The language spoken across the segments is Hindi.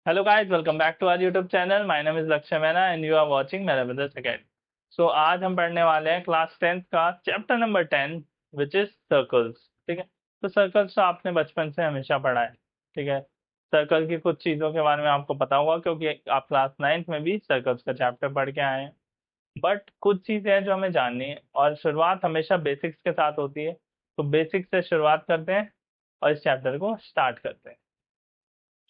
Hello guys, welcome back to our YouTube channel. My name is Lakshya Mehra and you are watching मेरा ब्रदर्स अकेडमी। सो आज हम पढ़ने वाले हैं क्लास 10th का chapter number 10 which is circles. ठीक है, तो सर्कल्स तो आपने बचपन से हमेशा पढ़ा है। ठीक है, सर्कल की कुछ चीज़ों के बारे में आपको पता होगा क्योंकि आप क्लास 9th में भी सर्कल्स का चैप्टर पढ़ के आए हैं। बट कुछ चीज़ें हैं जो हमें जाननी है और शुरुआत हमेशा बेसिक्स के साथ होती है। तो बेसिक्स से शुरुआत करते हैं और इस चैप्टर को स्टार्ट करते हैं।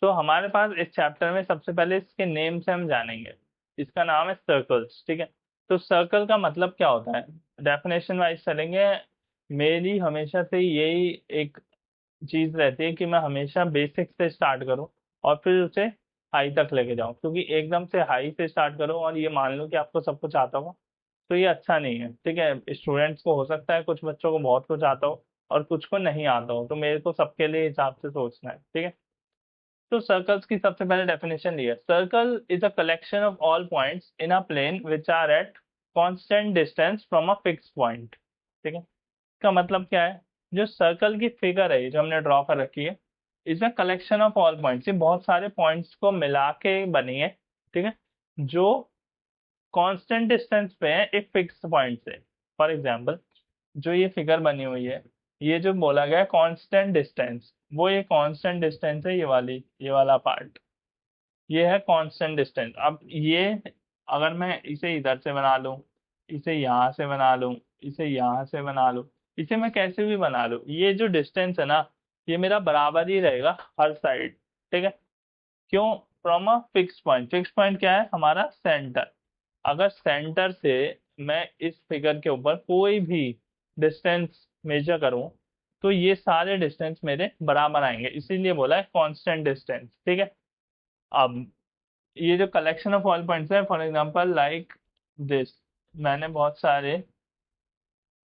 तो हमारे पास इस चैप्टर में सबसे पहले इसके नेम से हम जानेंगे। इसका नाम है सर्कल्स। ठीक है, तो सर्कल का मतलब क्या होता है, डेफिनेशन वाइज चलेंगे। मेरी हमेशा से यही एक चीज रहती है कि मैं हमेशा बेसिक से स्टार्ट करूं और फिर उसे हाई तक लेके जाऊं, क्योंकि एकदम से हाई से स्टार्ट करूं और ये मान लो कि आपको सब कुछ आता होगा तो ये अच्छा नहीं है। ठीक है, स्टूडेंट्स को हो सकता है कुछ बच्चों को बहुत कुछ आता हो और कुछ को नहीं आता हो, तो मेरे को सबके लिए हिसाब से सोचना है। ठीक है, तो सर्कल्स की सबसे पहले डेफिनेशन ली है। Circle is a collection of all points in a plane which are at constant distance from a fix point. ठीक है, इसका मतलब क्या है, जो सर्कल की फिगर है जो हमने ड्रॉ कर रखी है, इसमें कलेक्शन ऑफ ऑल पॉइंट्स, ये बहुत सारे पॉइंट्स को मिला के बनी है। ठीक है, जो कांस्टेंट डिस्टेंस पे है एक फिक्स पॉइंट से। फॉर एग्जांपल, जो ये फिगर बनी हुई है, ये जो बोला गया है कांस्टेंट डिस्टेंस, वो ये कांस्टेंट डिस्टेंस है, ये वाला पार्ट, ये है कांस्टेंट डिस्टेंस। अब ये अगर मैं इसे इधर से बना लूं, इसे यहाँ से बना लूं, इसे यहाँ से बना लूं, इसे मैं कैसे भी बना लूं, ये जो डिस्टेंस है ना, ये मेरा बराबर ही रहेगा हर साइड। ठीक है, क्यों? From a fix point. Fix point क्या है? हमारा सेंटर। अगर सेंटर से मैं इस फिगर के ऊपर कोई भी डिस्टेंस मेजर करूं तो ये सारे डिस्टेंस मेरे बराबर आएंगे, इसीलिए बोला है कांस्टेंट डिस्टेंस। ठीक है, अब ये जो कलेक्शन ऑफ ऑल पॉइंट्स है, फॉर एग्जांपल लाइक दिस, मैंने बहुत सारे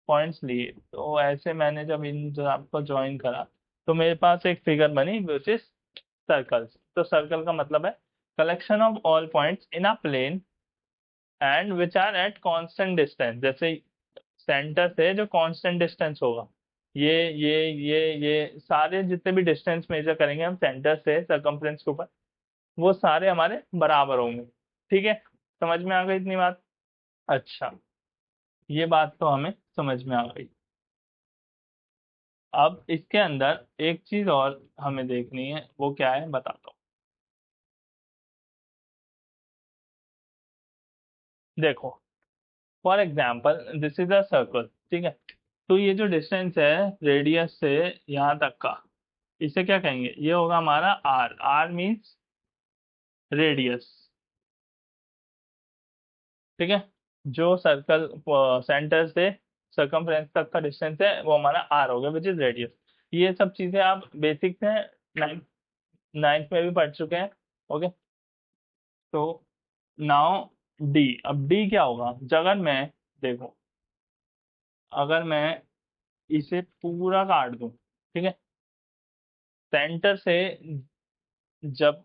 पॉइंट्स लिए, तो ऐसे मैंने जब इन जो आपको ज्वाइन करा तो मेरे पास एक फिगर बनी विच इज सर्कल्स। तो सर्कल का मतलब है collection of all points in a plane and which are at constant distance. जैसे सेंटर से जो कांस्टेंट डिस्टेंस होगा, ये सारे जितने भी डिस्टेंस मेजर करेंगे हम सेंटर से सरकमफ्रेंस के ऊपर, वो सारे हमारे बराबर होंगे। ठीक है, समझ में आ गई इतनी बात? अच्छा, ये बात तो हमें समझ में आ गई। अब इसके अंदर एक चीज और हमें देखनी है, वो क्या है बताता हूँ। देखो, for example this is a circle. ठीक है, तो ये जो डिस्टेंस है रेडियस से यहाँ तक का, इसे क्या कहेंगे? ये होगा हमारा आर। Are means radius. ठीक है, जो सर्कल सेंटर से सरकमफ्रेंस तक का डिस्टेंस है वो हमारा आर हो गया विच इज रेडियस। ये सब चीजें आप बेसिक से नाइन्थ नाइन्थ में भी पढ़ चुके हैं। ओके, तो नाउ डी। अब डी क्या होगा? अगर मैं, देखो, अगर मैं इसे पूरा काट दूं, ठीक है, सेंटर से जब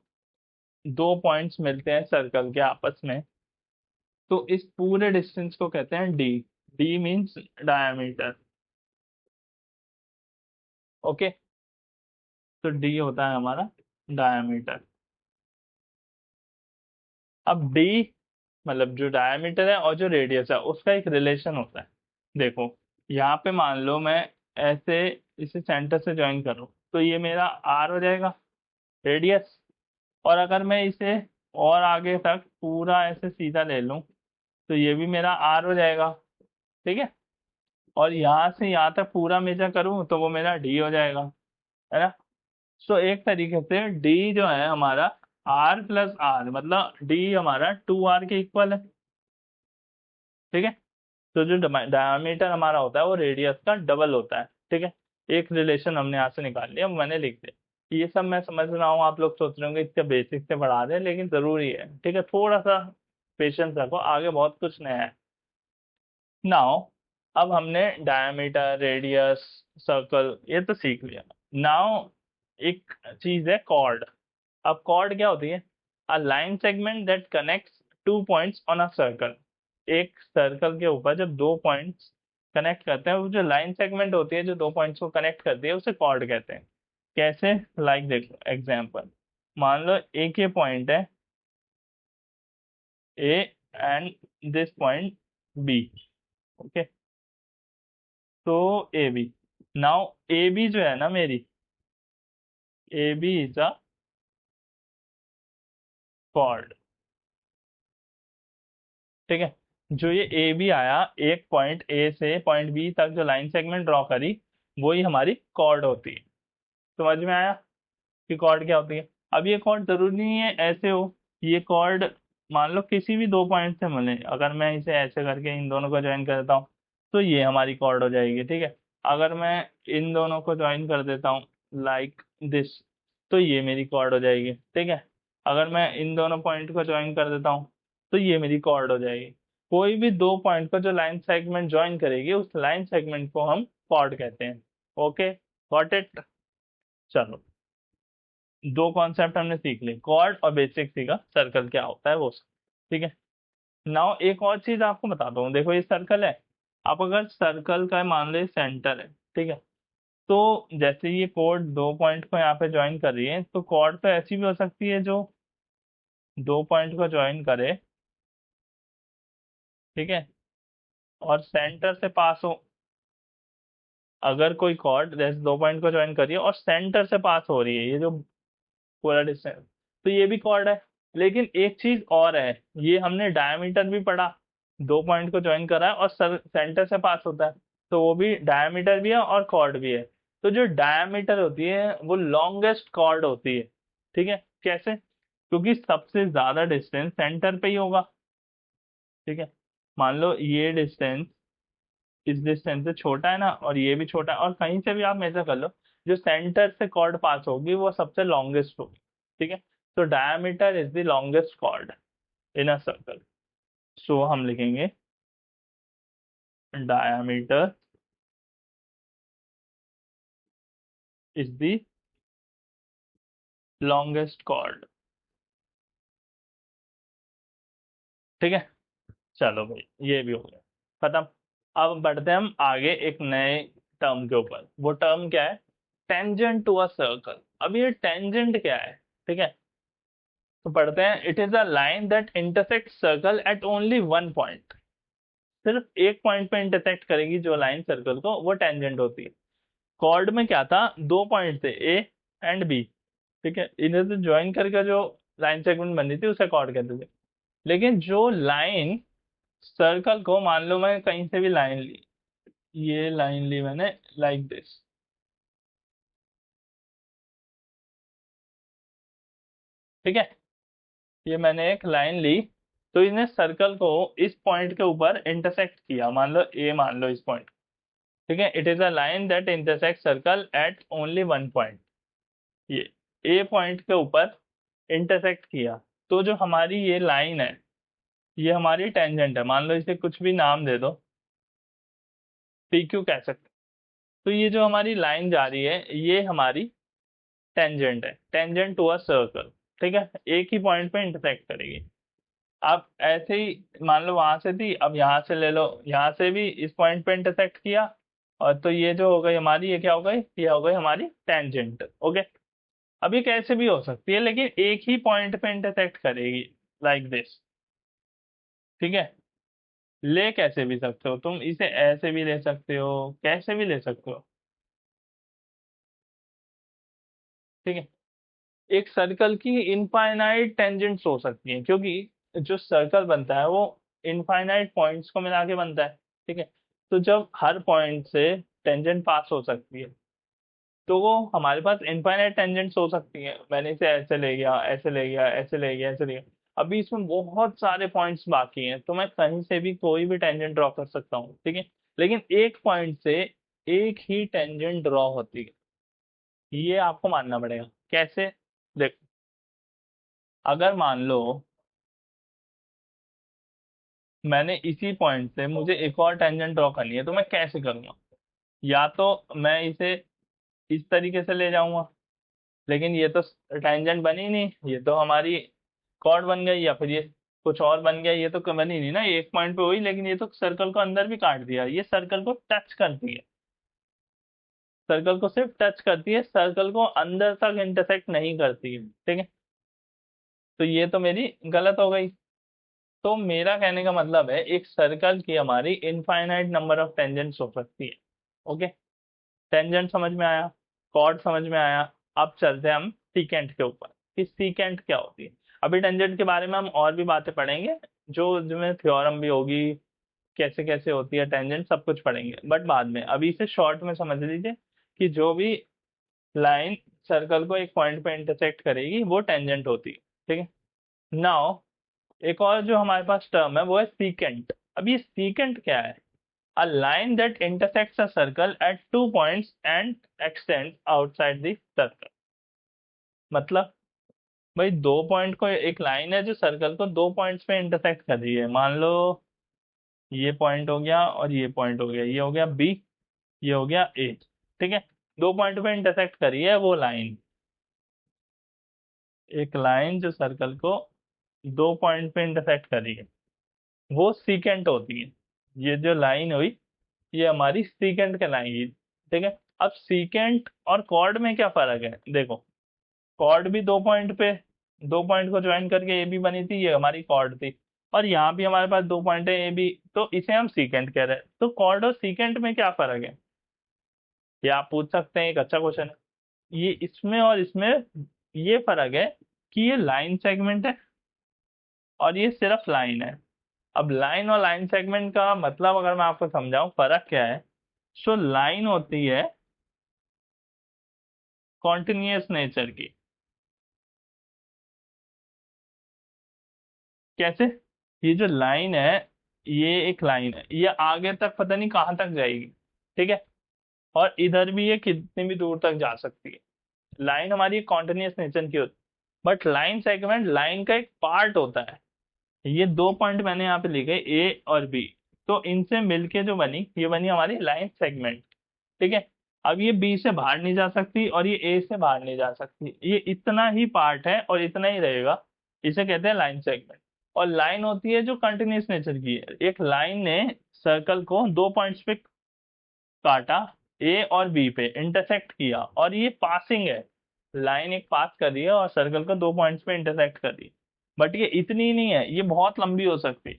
दो पॉइंट्स मिलते हैं सर्कल के आपस में, तो इस पूरे डिस्टेंस को कहते हैं D. D means diameter. Okay, तो डी होता है हमारा डायमीटर। अब डी मतलब जो डायमीटर है और जो रेडियस है उसका एक रिलेशन होता है। देखो, यहाँ पे मान लो मैं ऐसे इसे सेंटर से ज्वाइन कर रहा हूँ, तो ये मेरा आर हो जाएगा, रेडियस। और अगर मैं इसे और आगे तक पूरा ऐसे सीधा ले लूँ तो ये भी मेरा आर हो जाएगा। ठीक है, और यहाँ से यहाँ तक पूरा मेजर करूँ तो वो मेरा डी हो जाएगा, है ना? सो एक तरीके से डी जो है हमारा आर प्लस आर, मतलब डी हमारा 2r के इक्वल है। ठीक है, तो जो डायमीटर हमारा होता है वो रेडियस का डबल होता है। ठीक है, एक रिलेशन हमने यहाँ से निकाल लिया, मैंने लिख दिया। ये सब मैं समझ रहा हूँ, आप लोग सोच रहे होंगे इसके बेसिक से बढ़ा रहे हैं, लेकिन जरूरी है। ठीक है, थोड़ा सा पेशेंस रखो, आगे बहुत कुछ नया है। नाउ, अब हमने डायमीटर, रेडियस, सर्कल ये तो सीख लिया। नाउ एक चीज है कॉर्ड। अब कॉर्ड क्या होती है? A line segment that connects two points on a circle. एक सर्कल के ऊपर जब दो पॉइंट्स कनेक्ट करते हैं, वो जो लाइन सेगमेंट होती है जो दो पॉइंट्स को कनेक्ट करती है उसे कॉर्ड कहते हैं। कैसे? लाइक देखो एग्जांपल, मान लो एक ये पॉइंट है A and this point B, okay. तो A B, now A B जो है ना मेरी, A B is a chord, ठीक है। जो ये ए बी आया, एक पॉइंट ए से पॉइंट बी तक जो लाइन सेगमेंट ड्रॉ करी, वही हमारी कॉर्ड होती है। समझ में आया कि कॉर्ड क्या होती है? अब ये कॉर्ड जरूरी नहीं है ऐसे हो, ये कॉर्ड मान लो किसी भी दो पॉइंट से मिले, अगर मैं इसे ऐसे करके इन दोनों को ज्वाइन कर देता हूँ तो ये हमारी कॉर्ड हो जाएगी, ठीक है। अगर मैं इन दोनों को ज्वाइन कर देता हूँ लाइक दिस, तो ये मेरी कॉर्ड हो जाएगी, ठीक है। अगर मैं इन दोनों पॉइंट को ज्वाइन कर देता हूँ तो ये मेरी कॉर्ड हो जाएगी। कोई भी दो पॉइंट को जो लाइन सेगमेंट ज्वाइन करेगी, उस लाइन सेगमेंट को हम कॉर्ड कहते हैं। Okay, got it. चलो, दो कॉन्सेप्ट हमने सीख लिए, कॉर्ड और बेसिक सीखा सर्कल क्या होता है वो सब, ठीक है। नाउ एक और चीज आपको बताता हूँ, देखो ये सर्कल है। आप अगर सर्कल का मान लो सेंटर है, ठीक है। तो जैसे ये कॉर्ड दो पॉइंट को यहाँ पे ज्वाइन कर रही है, तो कॉर्ड तो ऐसी भी हो सकती है जो दो पॉइंट को ज्वाइन करे, ठीक है, और सेंटर से पास हो। अगर कोई कॉर्ड जैसे दो पॉइंट को ज्वाइन कर रही है और सेंटर से पास हो रही है, ये जो पूरा डिस्टेंस, तो ये भी कॉर्ड है। लेकिन एक चीज और है, ये हमने डायमीटर भी पढ़ा, दो पॉइंट को ज्वाइन करा है और सेंटर से पास होता है, तो वो भी डायमीटर भी है और कॉर्ड भी है। तो जो डायमीटर होती है वो लॉन्गेस्ट कॉर्ड होती है, ठीक है। कैसे? क्योंकि सबसे ज्यादा डिस्टेंस सेंटर पे ही होगा, ठीक है। मान लो ये डिस्टेंस इस डिस्टेंस से छोटा है ना, और ये भी छोटा है, और कहीं से भी आप मेजर कर लो, जो सेंटर से कॉर्ड पास होगी वो सबसे लॉन्गेस्ट होगी, ठीक है। तो diameter is the longest chord in a circle. So हम लिखेंगे diameter is the longest chord, ठीक है। चलो भाई, ये भी हो गया खत्म। अब बढ़ते हैं हम आगे एक नए टर्म के ऊपर। वो टर्म क्या है? Tangent to a circle. अब ये टेंजेंट क्या है, ठीक है। तो पढ़ते हैं, it is a line that intersect circle eight only one point. सिर्फ एक पॉइंट पे इंटरसेक्ट करेगी जो लाइन सर्कल को, वो टेंजेंट होती है। कॉर्ड में क्या था, दो पॉइंट थे ए एंड बी, ठीक है। इन्हें से ज्वाइन करके जो लाइन सेगमेंट बनी थी उसे कॉर्ड कहते थे। लेकिन जो लाइन सर्कल को, मान लो मैं कहीं से भी लाइन ली, ये लाइन ली मैंने लाइक दिस, ठीक है। ये मैंने एक लाइन ली, तो इन्हें सर्कल को इस पॉइंट के ऊपर इंटरसेक्ट किया, मान लो ए, मान लो इस पॉइंट, ठीक है। It is a line that intersect circle eight only one point. ये ए पॉइंट के ऊपर इंटरसेक्ट किया, तो जो हमारी ये लाइन है, ये हमारी टेंजेंट है। मान लो इसे कुछ भी नाम दे दो, पी क्यू कह सकते। तो ये जो हमारी लाइन जा रही है, ये हमारी टेंजेंट है, टेंजेंट टू अ सर्कल, ठीक है। एक ही पॉइंट पे इंटरसेक्ट करेगी। अब ऐसे ही मान लो वहां से थी, अब यहाँ से ले लो, यहाँ से भी इस पॉइंट पे इंटरसेक्ट किया, और तो ये जो हो गई हमारी, ये क्या हो गई, ये हो गई हमारी टेंजेंट, ओके। अब ये कैसे भी हो सकती है, लेकिन एक ही पॉइंट पे इंटरसेक्ट करेगी, लाइक दिस, ठीक है। ले कैसे भी सकते हो तुम इसे, ऐसे भी ले सकते हो, कैसे भी ले सकते हो, ठीक है। एक सर्कल की इनफाइनाइट टेंजेंट्स हो सकती हैं, क्योंकि जो सर्कल बनता है वो इनफाइनाइट पॉइंट्स को मिला के बनता है, ठीक है। तो जब हर पॉइंट से टेंजेंट पास हो सकती है, तो वो हमारे पास इनफाइनाइट टेंजेंट्स हो सकती हैं। मैंने इसे ऐसे ले गया, ऐसे ले गया, ऐसे ले गया, ऐसे ले गया, अभी इसमें बहुत सारे पॉइंट्स बाकी हैं, तो मैं कहीं से भी कोई भी टेंजेंट ड्रॉ कर सकता हूँ, ठीक है। लेकिन एक पॉइंट से एक ही टेंजेंट ड्रॉ होती है, ये आपको मानना पड़ेगा। कैसे? देख, अगर मान लो मैंने इसी पॉइंट से मुझे एक और टेंजेंट ड्रॉ करनी है, तो मैं कैसे करूंगा? या तो मैं इसे इस तरीके से ले जाऊंगा, लेकिन ये तो टेंजेंट बनी नहीं, ये तो हमारी कॉर्ड बन गई, या फिर ये कुछ और बन गया, ये तो बनी नहीं ना, ये एक पॉइंट पे हुई, लेकिन ये तो सर्कल को अंदर भी काट दिया, ये सर्कल को टच करती है, सर्कल को सिर्फ टच करती है, सर्कल को अंदर तक इंटरसेक्ट नहीं करती है, ठीक है। तो ये तो मेरी गलत हो गई। तो मेरा कहने का मतलब है एक सर्कल की हमारी इनफाइनाइट नंबर ऑफ टेंजेंट्स हो सकती है। ओके, टेंजेंट समझ में आया, कॉर्ड समझ में आया। अब चलते हैं हम सीकेंट के ऊपर कि सीकेंट क्या होती है। अभी टेंजेंट के बारे में हम और भी बातें पढ़ेंगे, जो जिसमें थ्योरम भी होगी, कैसे कैसे होती है टेंजेंट, सब कुछ पढ़ेंगे बट बाद में। अभी इसे शॉर्ट में समझ लीजिए कि जो भी लाइन सर्कल को एक पॉइंट पे इंटरसेक्ट करेगी वो टेंजेंट होती है। ठीक है, नाउ एक और जो हमारे पास टर्म है वो है सीकेंट। अब ये सीकेंट क्या है? A line that intersects a circle eight two points and extend outside the circle. मतलब भाई दो पॉइंट को, एक लाइन है जो सर्कल को दो पॉइंट्स पे इंटरसेक्ट कर रही है। मान लो ये पॉइंट हो गया और ये पॉइंट हो गया, ये हो गया बी, ये हो गया ए। ठीक है, दो पॉइंट पे इंटरसेक्ट करी है वो लाइन, एक लाइन जो सर्कल को दो पॉइंट पे इंटरसेक्ट करी है वो सीकेंट होती है। ये जो लाइन हुई ये हमारी सीकेंट कहलाएगी। ठीक है, अब सीकेंट और कॉर्ड में क्या फर्क है? देखो, कॉर्ड भी दो पॉइंट पे, दो पॉइंट को ज्वाइन करके ए बी बनी थी, ये हमारी कॉर्ड थी। और यहाँ भी हमारे पास दो पॉइंट है ए बी, तो इसे हम सीकेंट कह रहे हैं। तो कॉर्ड और सीकेंट में क्या फर्क है, ये आप पूछ सकते हैं, एक अच्छा क्वेश्चन है ये। इसमें और इसमें ये फर्क है कि ये लाइन सेगमेंट है और ये सिर्फ लाइन है। अब लाइन और लाइन सेगमेंट का मतलब अगर मैं आपको समझाऊं फर्क क्या है, सो लाइन होती है कॉन्टिन्यूअस नेचर की। कैसे? ये जो लाइन है, ये एक लाइन है, ये आगे तक पता नहीं कहाँ तक जाएगी। ठीक है, और इधर भी ये कितनी भी दूर तक जा सकती है। लाइन हमारी कॉन्टिन्यूअस नेचर की होती है, बट लाइन सेगमेंट लाइन का एक पार्ट होता है। ये दो पॉइंट मैंने यहाँ पे लिखे ए और बी, तो इनसे मिलके जो बनी ये बनी हमारी लाइन सेगमेंट। ठीक है, अब ये बी से बाहर नहीं जा सकती और ये ए से बाहर नहीं जा सकती, ये इतना ही पार्ट है और इतना ही रहेगा, इसे कहते हैं लाइन सेगमेंट। और लाइन होती है जो कंटिन्यूस नेचर की है। एक लाइन ने सर्कल को दो पॉइंट्स पे काटा, ए और बी पे इंटरसेक्ट किया, और ये पासिंग है, लाइन एक पास कर रही है और सर्कल को दो पॉइंट्स पे इंटरसेक्ट कर रही है। बट ये इतनी ही नहीं है, ये बहुत लंबी हो सकती है।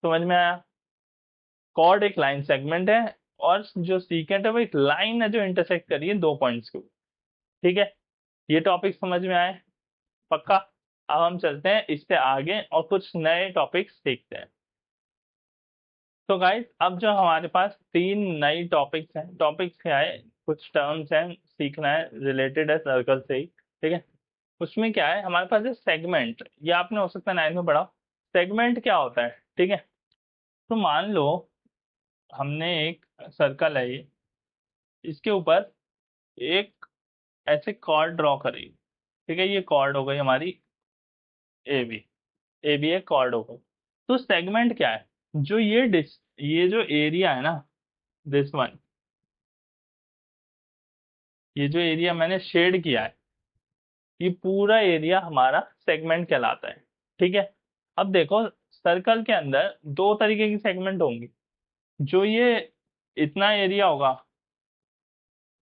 समझ में आया? कॉर्ड एक लाइन सेगमेंट है और जो सीकेंट है वो एक लाइन है जो इंटरसेक्ट कर रही है दो पॉइंट्स को। ठीक है, ये टॉपिक समझ में आए? पक्का? अब हम चलते हैं इससे आगे और कुछ नए टॉपिक्स सीखते हैं। तो गाइस अब जो हमारे पास तीन नई टॉपिक्स हैं, टॉपिक्स क्या है, कुछ टर्म्स हैं सीखना है, रिलेटेड है सर्कल से ही। ठीक है, उसमें क्या है हमारे पास है सेगमेंट। ये आपने हो सकता है नाइन्थ में पढ़ा। सेगमेंट क्या होता है? ठीक है, तो मान लो हमने एक सर्कल है ये, इसके ऊपर एक ऐसे कॉर्ड ड्रॉ करी। ठीक है, ये कॉर्ड हो गई हमारी ए बी, ए बी एक कॉर्ड हो गई। तो सेगमेंट क्या है? जो ये जो एरिया है ना, दिस वन, ये जो एरिया मैंने शेड किया है, ये पूरा एरिया हमारा सेगमेंट कहलाता है। ठीक है, अब देखो सर्कल के अंदर दो तरीके की सेगमेंट होंगी। जो ये इतना एरिया होगा,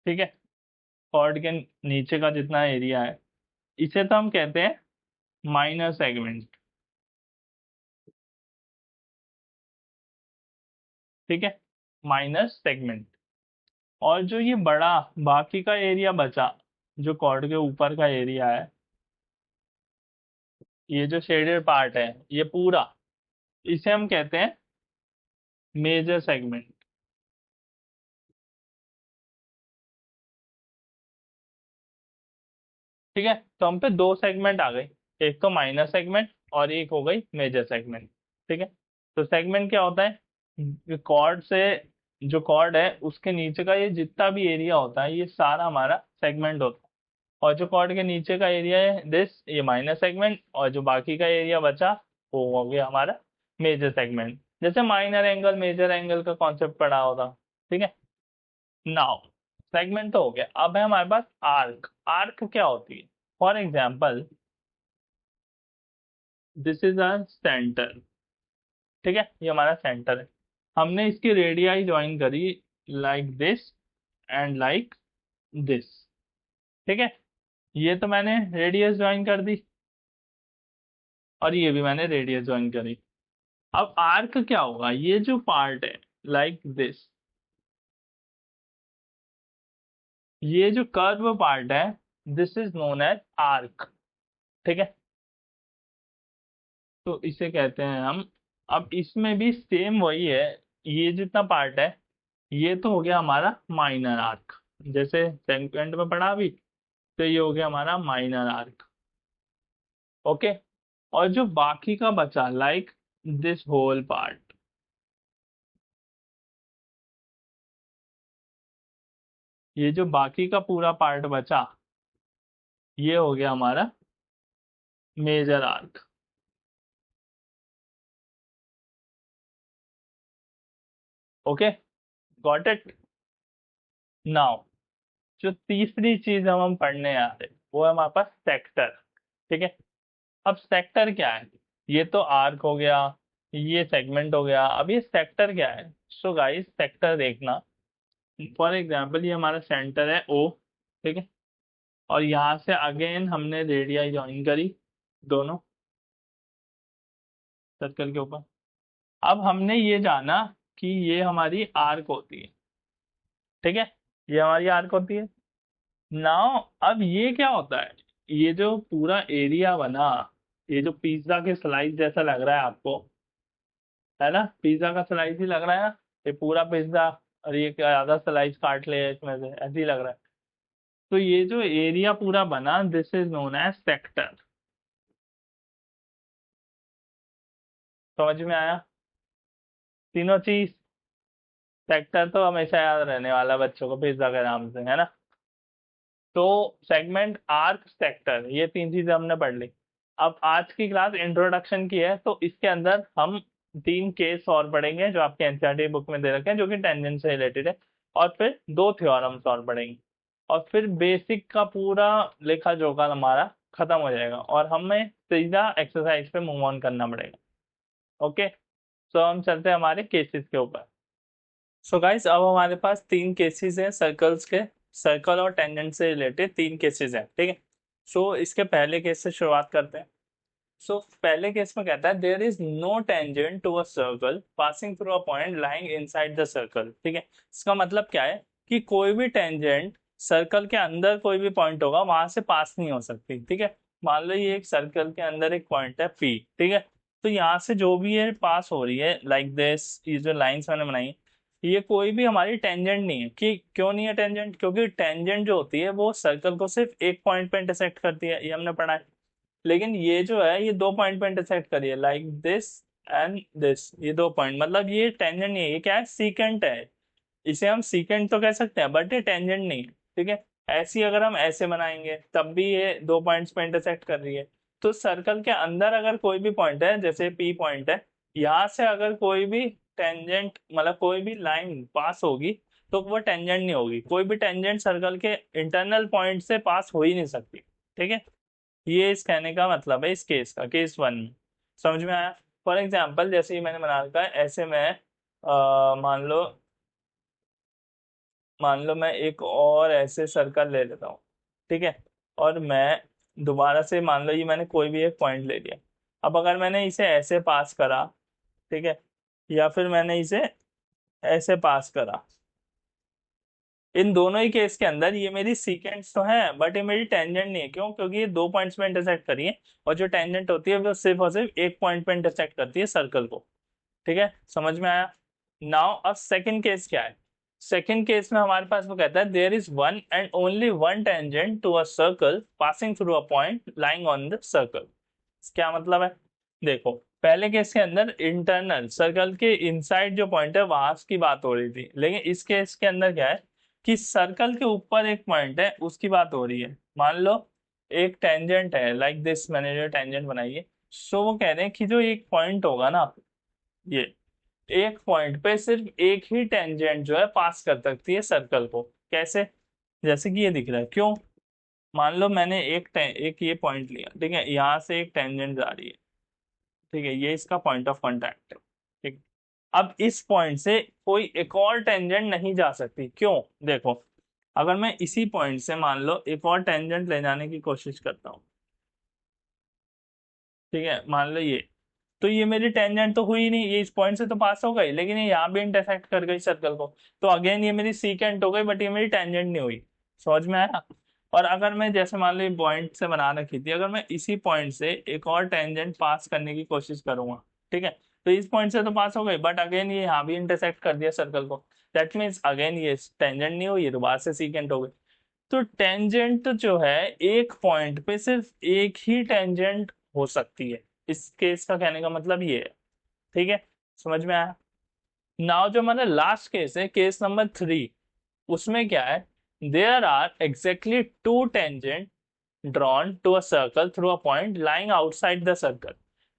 ठीक है, कॉर्ड के नीचे का जितना एरिया है, इसे तो हम कहते हैं माइनर सेगमेंट। ठीक है, माइनर सेगमेंट। और जो ये बड़ा बाकी का एरिया बचा, जो कॉर्ड के ऊपर का एरिया है, ये जो शेडेड पार्ट है ये पूरा, इसे हम कहते हैं मेजर सेगमेंट। ठीक है, तो हम पे दो सेगमेंट आ गई, एक तो माइनर सेगमेंट और एक हो गई मेजर सेगमेंट। ठीक है, तो सेगमेंट क्या होता है? कॉर्ड से, जो कॉर्ड है उसके नीचे का ये जितना भी एरिया होता है ये सारा हमारा सेगमेंट होता है। और जो कॉर्ड के नीचे का एरिया है दिस, ये माइनर सेगमेंट, और जो बाकी का एरिया बचा वो हो गया हमारा मेजर सेगमेंट। जैसे माइनर एंगल मेजर एंगल का कॉन्सेप्ट पढ़ा होगा। ठीक है, नाउ सेगमेंट तो हो गया, अब है हमारे पास आर्क। आर्क क्या होती है? For example this is a centre. ठीक है, ये हमारा सेंटर है, हमने इसकी रेडियाई ज्वाइन करी like this and like this. ठीक है, ये तो मैंने रेडियस ज्वाइन कर दी। और ये भी मैंने रेडियस ज्वाइन करी। अब आर्क क्या होगा, ये जो पार्ट है लाइक दिस, ये जो कर्व पार्ट है, this is known as arc. ठीक है, तो इसे कहते हैं हम। अब इसमें भी सेम वही है, ये जितना पार्ट है ये तो हो गया हमारा माइनर आर्क, जैसे सेकंड में पढ़ा अभी, तो ये हो गया हमारा माइनर आर्क। ओके, और जो बाकी का बचा लाइक दिस होल पार्ट, ये जो बाकी का पूरा पार्ट बचा, ये हो गया हमारा major arc. Okay, got it. Now जो तीसरी चीज हम पढ़ने आ रहे वो है हमारे पास सेक्टर। ठीक है, अब सेक्टर क्या है, ये तो आर्क हो गया, ये सेगमेंट हो गया, अब ये सेक्टर क्या है। सो गाइस सेक्टर देखना, फॉर एग्जांपल ये हमारा सेंटर है ओ। ठीक है, और यहाँ से अगेन हमने रेडियाई ज्वाइन करी दोनों सर्कल के ऊपर। अब हमने ये जाना कि ये हमारी आर्क होती है। ठीक है, ये हमारी आर्क होती है। नाउ अब ये क्या होता है, ये जो पूरा एरिया बना, ये जो पिज्जा के स्लाइस जैसा लग रहा है आपको, है ना, पिज्जा का स्लाइस ही लग रहा है ना, ये पूरा पिज्जा, और ये क्या आधा स्लाइस काट ले इसमें से, ऐसे ही लग रहा है। तो ये जो एरिया पूरा बना, this is known as sector. समझ में आया तीनों चीज। सेक्टर तो हमेशा याद रहने वाला बच्चों को पिज्जा के नाम से, है ना। तो सेगमेंट, आर्क, सेक्टर, ये तीन चीजें हमने पढ़ ली। अब आज की क्लास इंट्रोडक्शन की है, तो इसके अंदर हम तीन केस और पढ़ेंगे जो आपके एनसीईआरटी बुक में दे रखे हैं, जो कि टेंजेंट से रिलेटेड है। और फिर दो थ्योरम्स और पढ़ेंगे, और फिर बेसिक का पूरा लेखा जोखा हमारा खत्म हो जाएगा, और हमें सीधा एक्सरसाइज पे मूव ऑन करना पड़ेगा। ओके, सो हम चलते हैं हमारे केसेस के ऊपर। सो गाइस अब हमारे पास तीन केसेस हैं सर्कल्स के, सर्कल और टेंजेंट से रिलेटेड तीन केसेस हैं। ठीक है, सो इसके पहले केस से शुरुआत करते हैं। सो पहले केस में कहता है there is no tangent to a circle passing through a point lying inside the circle. ठीक है, इसका मतलब क्या है कि कोई भी टेंजेंट सर्कल के अंदर कोई भी पॉइंट होगा वहां से पास नहीं हो सकती। ठीक है, मान लो ये एक सर्कल के अंदर एक पॉइंट है पी। ठीक है, तो यहाँ से जो भी ये पास हो रही है लाइक दिस, ये जो लाइंस मैंने बनाई, ये कोई भी हमारी टेंजेंट नहीं है। कि क्यों नहीं है टेंजेंट, क्योंकि टेंजेंट जो होती है वो सर्कल को सिर्फ एक पॉइंट पे इंटरसेक्ट करती है, ये हमने पढ़ा है। लेकिन ये जो है ये दो पॉइंट पे इंटरसेक्ट करिए लाइक दिस एंड दिस, ये दो पॉइंट, मतलब ये टेंजेंट नहीं है, ये क्या है, सीकेंट है। इसे हम सीकेंट तो कह सकते हैं, बट ये टेंजेंट नहीं है। ठीक है, ऐसी अगर हम ऐसे बनाएंगे तब भी ये दो पॉइंट्स पे इंटरसेक्ट कर रही है। तो सर्कल के अंदर अगर कोई भी पॉइंट है, जैसे पी पॉइंट है, यहाँ से अगर कोई भी टेंजेंट मतलब कोई भी लाइन पास होगी तो वो टेंजेंट नहीं होगी। कोई भी टेंजेंट सर्कल के इंटरनल पॉइंट से पास हो ही नहीं सकती। ठीक है, ये इस कहने का मतलब है इस केस का, केस वन में। समझ में आया। फॉर एग्जाम्पल जैसे ही मैंने बना रखा है ऐसे में, मान लो मैं एक और ऐसे सर्कल ले लेता हूँ। ठीक है, और मैं दोबारा से मान लो ये मैंने कोई भी एक पॉइंट ले लिया। अब अगर मैंने इसे ऐसे पास करा, ठीक है, या फिर मैंने इसे ऐसे पास करा, इन दोनों ही केस के अंदर ये मेरी सीकेंड्स तो है, बट ये मेरी टेंजेंट नहीं है। क्यों, क्योंकि ये दो पॉइंट्स पे इंटरसेक्ट करी है, और जो टेंजेंट होती है वो सिर्फ और सिर्फ एक पॉइंट पे इंटरसेक्ट करती है सर्कल को। ठीक है, समझ में आया। नाउ अब सेकंड केस क्या है। सेकंड केस में हमारे पास वो कहता है there is one and only one tangent to a circle passing through a point lying on the circle. क्या मतलब है, देखो पहले केस के अंदर इंटरनल सर्कल के इनसाइड जो पॉइंट है वहां की बात हो रही थी, लेकिन इस केस के अंदर क्या है कि सर्कल के ऊपर एक पॉइंट है उसकी बात हो रही है। मान लो एक टेंजेंट है लाइक दिस, मैंने जो टेंजेंट बनाई है, सो वो कह रहे हैं कि जो एक पॉइंट होगा ना, ये एक पॉइंट पे सिर्फ एक ही टेंजेंट जो है पास कर सकती है सर्कल को। कैसे, जैसे कि ये दिख रहा है। क्यों, मान लो मैंने एक ये पॉइंट लिया, ठीक है, यहाँ से एक टेंजेंट जा रही है। ठीक है, ये इसका पॉइंट ऑफ कांटेक्ट है। ठीक, अब इस पॉइंट से कोई एक और टेंजेंट नहीं जा सकती। क्यों, देखो अगर मैं इसी पॉइंट से मान लो एक और टेंजेंट ले जाने की कोशिश करता हूँ, ठीक है, मान लो ये, तो ये मेरी टेंजेंट तो हुई नहीं, ये इस पॉइंट से तो पास हो गई, लेकिन ये यहाँ भी इंटरसेक्ट कर गई सर्कल को, तो अगेन ये मेरी सीकेंट हो गई, बट ये मेरी टेंजेंट नहीं हुई। समझ में आया? और अगर मैं जैसे मान लो ये पॉइंट से बना रखी थी, अगर मैं इसी पॉइंट से एक और टेंजेंट पास करने की कोशिश करूंगा, ठीक है, तो इस पॉइंट से तो पास हो गई, बट अगेन ये यहाँ भी इंटरसेक्ट कर दिया सर्कल को, दैट मीन्स अगेन ये टेंजेंट नहीं हुई, ये दोबारा से सीकेंट हो गई। तो टेंजेंट जो है, एक पॉइंट पे सिर्फ एक ही टेंजेंट हो सकती है, इस केस का कहने का मतलब ये है। ठीक है, समझ में आया? नाउ जो हमारा लास्ट केस है, केस नंबर 3, उसमें क्या है, there are exactly two tangent drawn to a circle through a point lying outside the circle.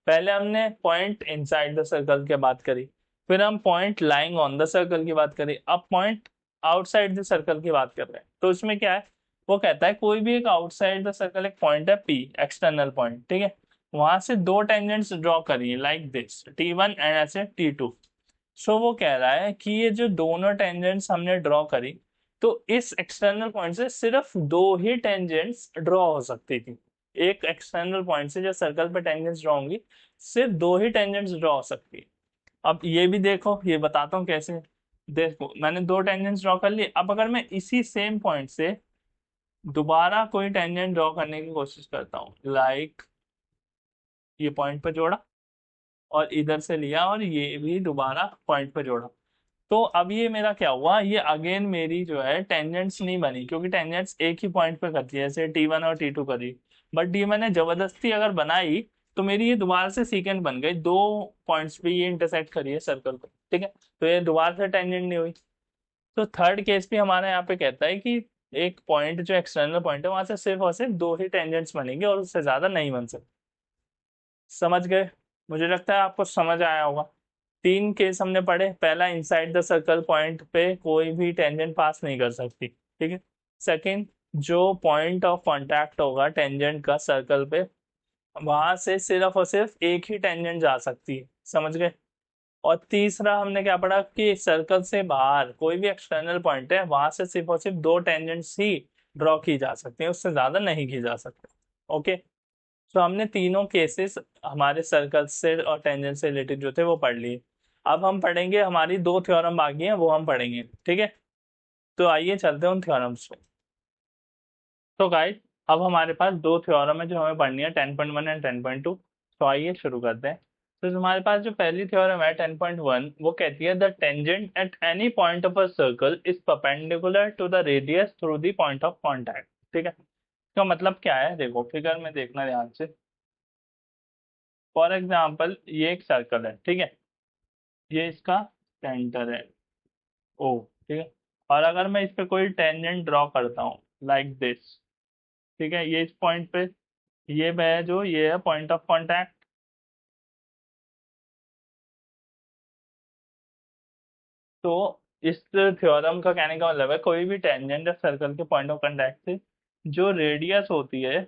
पहले हमने पॉइंट इनसाइड द सर्कल की बात करी, फिर हम point lying on the circle की बात करी, अब पॉइंट आउटसाइड द सर्कल की बात कर रहे हैं। तो इसमें क्या है, वो कहता है कोई भी एक आउटसाइड द सर्कल एक पॉइंट है P, एक्सटर्नल पॉइंट, ठीक है, वहां से दो टेंजेंट्स ड्रॉ करिए लाइक दिस T1 एंड ऐसे T2। सो वो कह रहा है कि ये जो दोनों टेंजेंट्स हमने ड्रॉ करी, तो इस एक्सटर्नल पॉइंट से सिर्फ दो ही टेंजेंट्स ड्रॉ हो सकती थी। एक एक्सटर्नल पॉइंट से जो सर्कल पे टेंजेंट्स ड्रॉ होंगी, सिर्फ दो ही टेंजेंट्स ड्रॉ हो सकती है। अब ये भी देखो, ये बताता हूँ कैसे। देखो मैंने दो टेंजेंट्स ड्रॉ कर लिए, अब अगर मैं इसी सेम पॉइंट से दोबारा कोई टेंजेंट ड्रॉ करने की कोशिश करता हूँ, लाइक ये पॉइंट पे जोड़ा और इधर से लिया और ये भी दोबारा पॉइंट पे जोड़ा, तो अब ये मेरा क्या हुआ, ये अगेन मेरी जो है टेंजेंट्स नहीं बनी, क्योंकि टेंजेंट्स एक ही पॉइंट पे करती है, जैसे T1 और T2 करी, बट ये मैंने जबरदस्ती अगर बनाई, तो मेरी ये दोबारा से सीकेंट बन गई, दो पॉइंट्स पे ये इंटरसेक्ट करी है सर्कल को, ठीक है, तो ये दोबारा से टेंजेंट नहीं हुई। तो थर्ड केस भी हमारे यहाँ पे कहता है कि एक पॉइंट जो एक्सटर्नल पॉइंट है, वहां से सिर्फ और सिर्फ दो ही टेंजेंट्स बनेंगे और उससे ज्यादा नहीं बन सकते। समझ गए? मुझे लगता है आपको समझ आया होगा। तीन केस हमने पढ़े, पहला इनसाइड द सर्कल पॉइंट पे कोई भी टेंजेंट पास नहीं कर सकती, ठीक है। सेकंड, जो पॉइंट ऑफ कांटेक्ट होगा टेंजेंट का सर्कल पे, वहां से सिर्फ और सिर्फ एक ही टेंजेंट जा सकती है। समझ गए? और तीसरा हमने क्या पढ़ा कि सर्कल से बाहर कोई भी एक्सटर्नल पॉइंट है, वहां से सिर्फ और सिर्फ दो टेंजेंट्स ही ड्रॉ की जा सकती है, उससे ज्यादा नहीं की जा सकती। ओके, तो हमने तीनों केसेस हमारे सर्कल से और टेंजेंट से रिलेटेड जो थे वो पढ़ लिए। अब हम पढ़ेंगे, हमारी दो थ्योरम बाकी हैं, वो हम पढ़ेंगे, ठीक है। तो आइए चलते हैं उन थ्योरम्स पे। तो गाइस, अब हमारे पास दो थ्योरम है जो हमें पढ़नी है, 10.1 एंड 10.2। तो आइए शुरू करते हैं। तो तुम्हारे पास जो पहली थ्योरम है 10.1, वो कहती है the tangent at any point of a circle is perpendicular to the radius through the point of contact. ठीक है, इसका मतलब क्या है, देखो फिगर में देखना ध्यान से। फॉर एग्जाम्पल ये एक सर्कल है, ठीक है, ये इसका सेंटर है ओ, ठीक है, और अगर मैं इस पे कोई टेंजेंट ड्रॉ करता हूँ लाइक दिस, ठीक है, ये इस पॉइंट पे, ये है जो ये है पॉइंट ऑफ कांटेक्ट। तो इस थ्योरम का कहने का मतलब है कोई भी टेंजेंट है सर्कल के पॉइंट ऑफ कांटेक्ट से, जो रेडियस होती है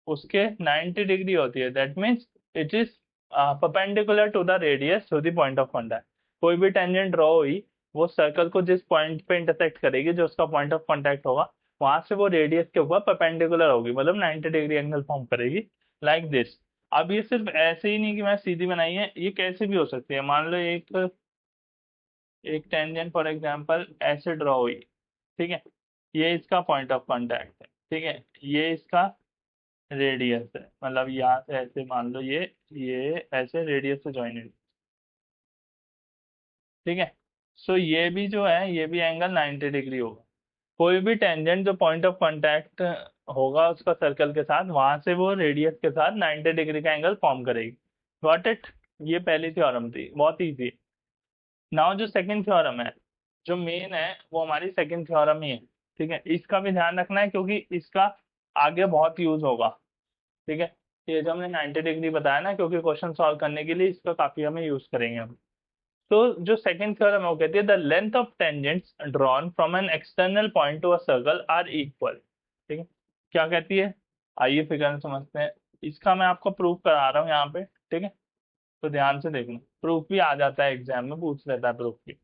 उसके 90 डिग्री होती है, that means it is perpendicular to the radius to the point of contact. कोई भी टेंजेंट ड्रॉ हुई, वो सर्कल को जिस पॉइंट पे इंटरसेक्ट करेगी, जो उसका पॉइंट ऑफ कांटेक्ट होगा, वहां से वो रेडियस के ऊपर परपेंडिकुलर होगी, मतलब 90 डिग्री एंगल फॉर्म करेगी लाइक दिस। अब ये सिर्फ ऐसे ही नहीं कि मैं सीधी बनाई है, ये कैसे भी हो सकती है। मान लो एक एक टेंजेंट फॉर एग्जांपल ऐसे ड्रॉ हुई, ठीक है, ये इसका पॉइंट ऑफ कांटेक्ट है, ठीक है, ये इसका रेडियस है, मतलब यहाँ से ऐसे मान लो ये ऐसे रेडियस से ज्वाइन है, ठीक है। सो ये भी जो है, ये भी एंगल 90 डिग्री होगा। कोई भी टेंजेंट जो पॉइंट ऑफ कांटेक्ट होगा उसका सर्कल के साथ, वहां से वो रेडियस के साथ 90 डिग्री का एंगल फॉर्म करेगी। Got it? ये पहली थ्योरम थी, बहुत इजी है। नाउ जो सेकंड थ्योरम है, जो मेन है, वो हमारी सेकंड थ्योरम ही है, ठीक है, इसका भी ध्यान रखना है क्योंकि इसका आगे बहुत यूज होगा, ठीक है। ये जो हमने 90 डिग्री बताया ना, क्योंकि क्वेश्चन सॉल्व करने के लिए इसका काफी हमें यूज करेंगे हम। तो जो सेकंड थ्योरम है वो कहती है the length of tangents drawn from an external point to a circle are equal. ठीक है, क्या कहती है, आइए फिगर में समझते हैं। इसका मैं आपको प्रूफ करा रहा हूँ यहाँ पे, ठीक है, तो ध्यान से देखना, प्रूफ भी आ जाता है एग्जाम में, पूछ लेता है प्रूफ भी।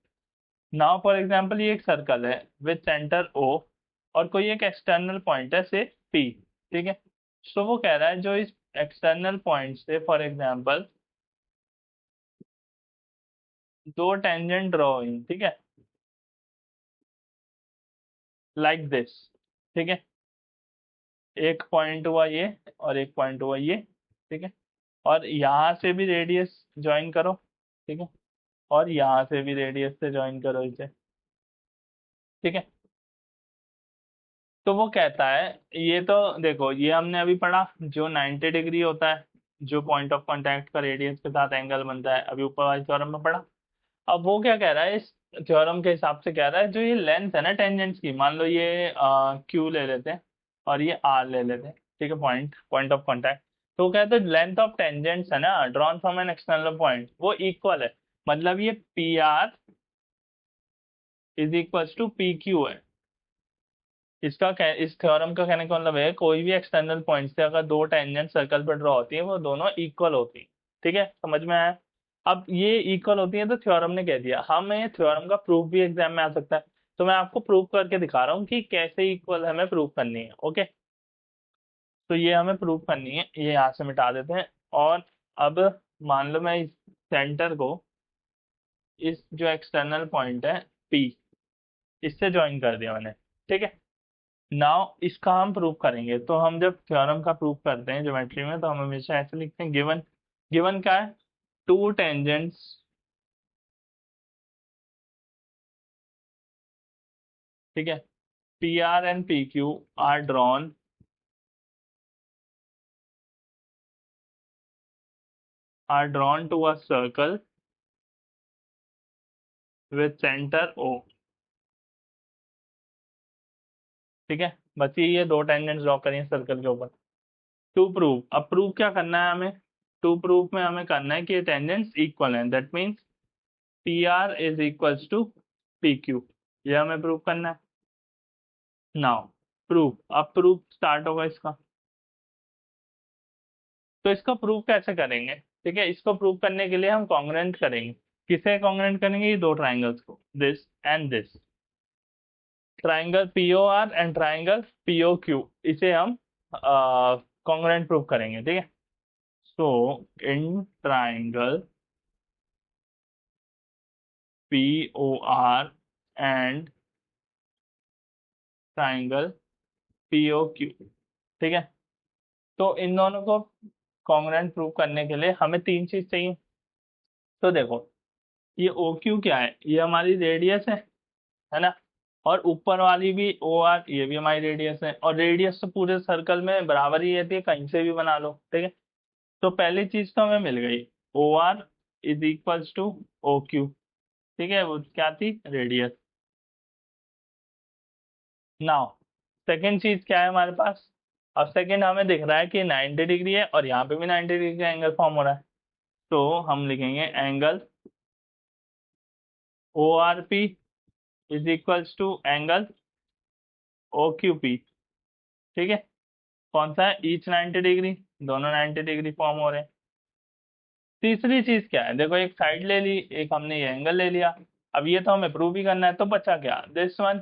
नाउ फॉर एग्जाम्पल ये एक सर्कल है विथ सेंटर ओ, और कोई एक एक्सटर्नल पॉइंट है से पी, ठीक है। सो वो कह रहा है जो इस एक्सटर्नल पॉइंट से फॉर एग्जांपल दो टेंजेंट ड्रॉ हुई, ठीक है, लाइक दिस, ठीक है, एक पॉइंट हुआ ये और एक पॉइंट हुआ ये, ठीक है, और यहाँ से भी रेडियस ज्वाइन करो, ठीक है, और यहाँ से भी रेडियस से ज्वाइन करो इसे, ठीक है। तो वो कहता है, ये तो देखो ये हमने अभी पढ़ा, जो 90 डिग्री होता है, जो पॉइंट ऑफ कांटेक्ट का रेडियस के साथ एंगल बनता है, अभी ऊपर वाले थ्योरम में पढ़ा। अब वो क्या कह रहा है, इस थ्योरम के हिसाब से कह रहा है, जो ये लेंथ है ना टेंजेंट्स की, मान लो ये क्यू ले लेते हैं और ये आर ले लेते हैं, ठीक है, पॉइंट पॉइंट ऑफ कांटेक्ट। तो वो कहते हैं लेंथ ऑफ टेंजेंट्स है ना drawn from an external point, वो इक्वल है, मतलब ये P R is equal to P Q है। इस थ्योरम का कहने का मतलब है, कोई भी एक्सटर्नल पॉइंट से अगर दो टेंजेंट सर्कल पर ड्रॉ होती है, वो दोनों इक्वल होती है, ठीक है, समझ में आया। अब ये इक्वल होती है तो थ्योरम ने कह दिया, हमें थ्योरम का प्रूफ भी एग्जाम में आ सकता है, तो मैं आपको प्रूफ करके दिखा रहा हूँ कि कैसे इक्वल हमें प्रूफ करनी है, ओके। तो ये हमें प्रूफ करनी है, ये यहाँ से मिटा देते हैं। और अब मान लो मैं इस सेंटर को, इस जो एक्सटर्नल पॉइंट है पी, इससे ज्वाइन कर दिया मैंने, ठीक है। नाउ इसका हम प्रूव करेंगे, तो हम जब थ्योरम का प्रूव करते हैं ज्योमेट्री में, तो हम हमेशा ऐसे लिखते हैं, गिवन, गिवन क्या है, टू टेंजेंट्स ठीक है, P R and P Q are drawn to a circle with centre O, ठीक है, बस ये दो टेंजेंट्स ड्रॉ करिए सर्कल के ऊपर। टू प्रूव, अब प्रूव क्या करना है हमें, टू प्रूव में हमें करना है कि ये टेंजेंट्स इक्वल हैं, that means P R is equals to P Q, ये हमें प्रूव करना है। नाउ प्रूफ, अब प्रूफ स्टार्ट होगा इसका। तो इसको प्रूव कैसे करेंगे, ठीक है, इसको प्रूव करने के लिए हम कॉन्ग्रुएंट करेंगे, किसे कॉन्ग्रुएंट करेंगे, ये दो ट्राइंगल्स को, this and this, triangle P O R and triangle P O Q, इसे हम कॉन्ग्रुएंट प्रूव करेंगे, ठीक है। So in triangle P O R and triangle P O Q, ठीक है, तो इन दोनों को कॉन्ग्रुएंट प्रूव करने के लिए हमें तीन चीज चाहिए। तो देखो, ये ओ क्यू क्या है, ये हमारी रेडियस है ना, और ऊपर वाली भी ओ आर, ये भी हमारी रेडियस है, और रेडियस तो पूरे सर्कल में बराबर ही रहती है, कहीं से भी बना लो, ठीक है। तो पहली चीज तो हमें मिल गई, O R is equals to O Q, ठीक है, वो क्या थी, रेडियस। नाउ सेकेंड चीज क्या है हमारे पास, अब सेकेंड हमें दिख रहा है कि 90 डिग्री है और यहाँ पे भी 90 डिग्री का एंगल फॉर्म हो रहा है, तो हम लिखेंगे angle O R P is equals to angle O Q P, ठीक है, कौन सा है, ईच 90 डिग्री, दोनों 90 डिग्री फॉर्म हो रहे हैं। तीसरी चीज क्या है, देखो एक साइड ले ली, एक हमने ये एंगल ले लिया, अब ये तो हमें प्रूव ही करना है, तो बचा क्या, दिस वन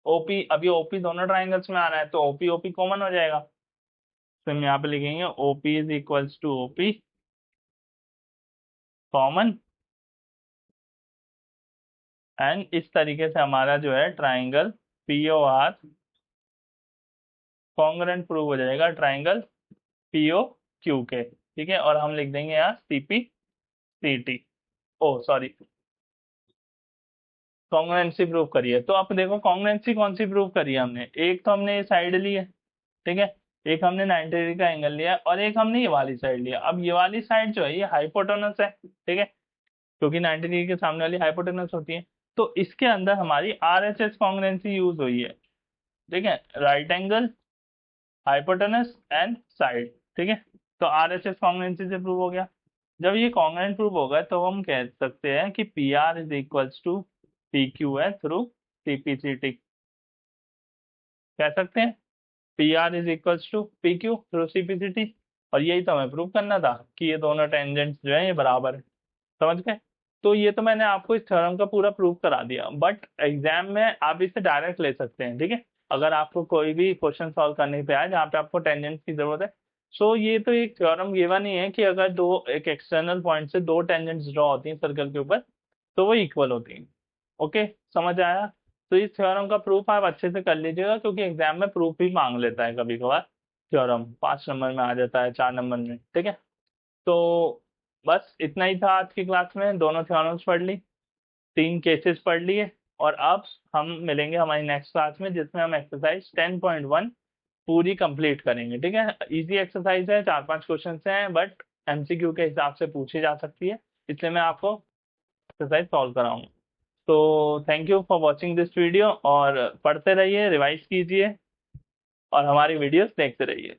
ओपी, अब ये ओपी दोनों ट्राइंगल्स में आ रहा है, तो ओपी ओपी कॉमन हो जाएगा, तो हम यहाँ पे लिखेंगे OP is equals to OP common, and इस तरीके से हमारा जो है triangle P O R congruent prove हो जाएगा ट्राइंगल पी ओ क्यू के, ठीक है, और हम लिख देंगे यहाँ सी पी सी टी, ओ सॉरी, कॉन्ग्रुएंसी प्रूव करिए। तो आप देखो कॉन्ग्रुएंसी कौन सी प्रूव करी है हमने, एक तो हमने ये साइड ली है, ठीक है, एक हमने 90 डिग्री का एंगल लिया, और एक हमने ये वाली साइड लिया। अब ये वाली साइड जो है ये हाइपोटेनस है, ठीक है, क्योंकि 90 डिग्री के सामने वाली हाइपोटेनस होती है, तो इसके अंदर हमारी R H S congruency use हुई है, ठीक है, right angle hypotenuse and side, ठीक है, तो आर एच एस कॉन्ग्रुएंसी से प्रूव हो गया। जब ये कॉन्ग्रुएंट प्रूव होगा तो हम कह सकते हैं कि P R is equals to P Q है through C P C T, कह सकते हैं P R is equals to P Q through C P C T, और यही तो हमें प्रूव करना था कि ये दोनों टेंजेंट्स जो है ये बराबर है, समझ गए। तो ये तो मैंने आपको इस थ्योरम का पूरा प्रूव करा दिया, बट एग्जाम में आप इसे डायरेक्ट ले सकते हैं, ठीक है, अगर आपको कोई भी क्वेश्चन सॉल्व करने पे आए जहाँ पे आपको टेंजेंट्स की जरूरत है, सो ये तो एक थ्योरम गिवन ही है कि अगर दो एक एक्सटर्नल पॉइंट से दो टेंजेंट्स ड्रॉ होती हैं सर्कल के ऊपर तो वो इक्वल होती हैं। ओके, समझ आया? तो इस थ्योरम का प्रूफ आप अच्छे से कर लीजिएगा, क्योंकि एग्जाम में प्रूफ भी मांग लेता है कभी कभार। थ्योरम 5 नंबर में आ जाता है, 4 नंबर में, ठीक है। तो बस इतना ही था आज की क्लास में। दोनों थ्योरम्स पढ़ ली, 3 केसेस पढ़ लिए, और अब हम मिलेंगे हमारी नेक्स्ट क्लास में, जिसमें हम एक्सरसाइज 10.1 पूरी कंप्लीट करेंगे, ठीक है। इजी एक्सरसाइज है, 4-5 क्वेश्चन हैं, बट एमसीक्यू के हिसाब से पूछी जा सकती है, इसलिए मैं आपको एक्सरसाइज सॉल्व कराऊंगा। तो thank you for watching this video, और पढ़ते रहिए, रिवाइज कीजिए, और हमारी वीडियोस देखते रहिए।